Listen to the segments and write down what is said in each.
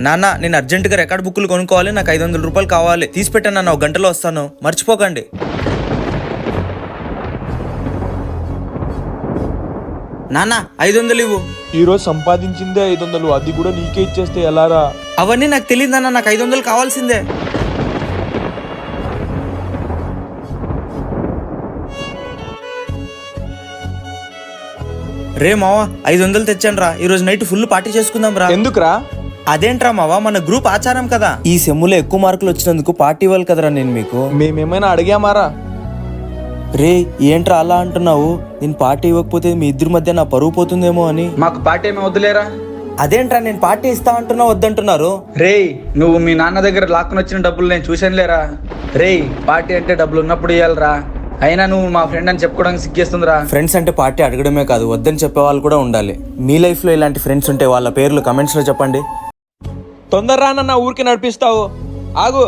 నాన్న నేను అర్జెంటుగా రికార్డ్ బుక్లు కొనుక్కోవాలి, నాకు 500 రూపాయలు కావాలి, తీసి పెట్టాను నాన్న, 1 గంటలో వస్తాను, మర్చిపోకండి. నాన్న 500 ఇవ్వు. ఈ రోజు సంపాదించిందే 500, అది కూడా నీకే ఇచ్చేస్తే ఎలారా? అవన్నీ నాకు తెలియదు నాన్న, నాకు 500 కావాల్సిందే. రే మావా 500 తెచ్చాను రా, ఈ రోజు నైట్ ఫుల్ పార్టీ చేసుకుందాం రా. ఎందుకురా? అదేంట్రా మావా, మన గ్రూప్ ఆచారం కదా, ఈ సెమ్ములో ఎక్కువ మార్కులు వచ్చినందుకు పార్టీ ఇవ్వాలి కదరా నేను మీకు. మేమేమైనా అడిగామారా? రే ఏంట్రా అలా అంటున్నావు, నేను పార్టీ ఇవ్వకపోతే మీ ఇద్దరి మధ్య నా పరువు పోతుందేమో అని. మాకు పార్టీ ఏమి వద్దులేరా. అదేంట్రా నేను పార్టీ ఇస్తా అంటున్నా వద్దంటున్నారు. రేయ్ నువ్వు మీ నాన్న దగ్గర లాక్కుని వచ్చిన డబ్బులు నేను చూసాను లేరా. రేయ్ పార్టీ అంటే డబ్బులు ఉన్నప్పుడు ఇవ్వాలరా, అయినా నువ్వు మా ఫ్రెండ్ అని చెప్పుకోవడానికి సిగ్గేస్తుందిరా. ఫ్రెండ్స్ అంటే పార్టీ అడగడమే కాదు, వద్దని చెప్పే వాళ్ళు కూడా ఉండాలి. మీ లైఫ్ లో ఇలాంటి ఫ్రెండ్స్ ఉంటే వాళ్ళ పేర్లు కమెంట్స్ లో చెప్పండి. తొందరరా నన్న ఊరికి నడిపిస్తావు. ఆగు,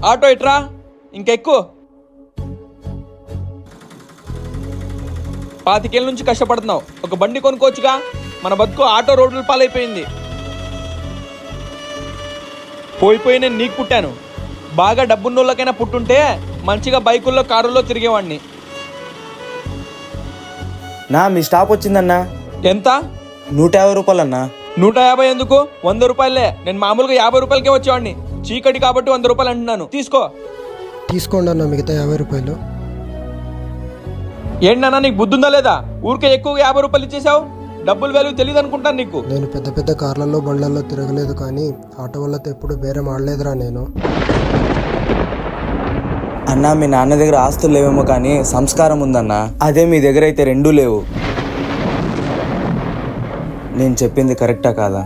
ఆటో ఇట్రా, ఇంకెక్కు. 25 ఏళ్ళ నుంచి కష్టపడుతున్నావు, ఒక బండి కొనుక్కోవచ్చుగా. మన బతుకు ఆటో రోడ్ల పాలైపోయింది. పోయిపోయి నేను నీకు పుట్టాను. బాగా డబ్బున్నోళ్ళకైనా పుట్టుంటే మంచిగా బైకుల్లో కారుల్లో తిరిగేవాడిని. నా మీ స్టాప్ వచ్చిందన్నా. ఎంత? 150 రూపాయలు అన్నా. 150 ఎందుకు? 100 రూపాయలే. నేను మామూలుగా 50 రూపాయలకే వచ్చేవాడిని. చీకటి కాబట్టి 100 రూపాయలు అంటున్నాను, తీసుకో. తీసుకోండి అన్న మిగతా 50 రూపాయలు. ఏంటన్నా నీకు బుద్ధుందా లేదా? ఊరికే ఎక్కువగా 50 రూపాయలు ఇచ్చేసావు. డబ్బులు వాల్యూ తెలియదు అనుకుంటాను నీకు. నేను పెద్ద పెద్ద కార్లలో బండ్లలో తిరగలేదు, కానీ ఆటో వాళ్ళతో ఎప్పుడు బేరం ఆడలేదురా నేను. అన్నా మీ నాన్న దగ్గర ఆస్తులు లేవేమో కానీ సంస్కారం ఉందన్నా, అదే మీ దగ్గర అయితే రెండూ లేవు. నేను చెప్పింది కరెక్టా కాదా?